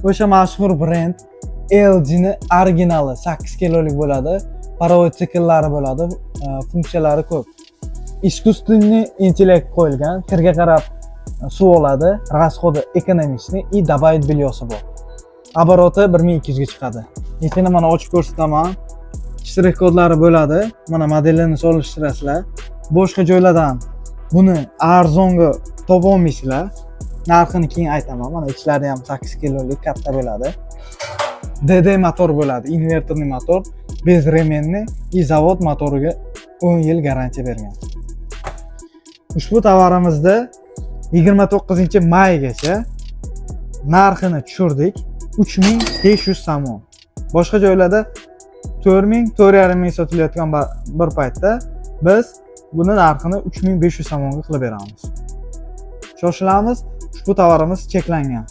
o'sha mashhur brend LG'ni originali 8 kilolik bo'ladi. Parovoz sikllari bo'ladi, funksiyalari ko'p. Искусственный intellekt qo'yilgan, kirga qarab suv oladi, расходы экономичный и добавить belyosi bor. Обороты 1200 ga chiqadi. Lekin mana ochib ko'rsataman. Shtrix kodlari bo'ladi. Mana modelini solishtirasizlar. Boshqa joylardan buni arzonga topa olmaysizlar. Narxini keyin aytaman. Mana ichlari ham 8 kilolik katta bo'ladi. DD motor bo'ladi, invertorli motor, bezremenli и zavod motoriga 10 yil garantiya bergan. Ushbu tovarimizda 29-maygacha narxini tushirdik. 3500 so'm. Boshqa joylarda 4000-4,5 ming sotilayotgan bir paytda biz buni narxini 3500 so'mga qilib beramiz. Shoshilamiz, ushbu tovarimiz cheklangan.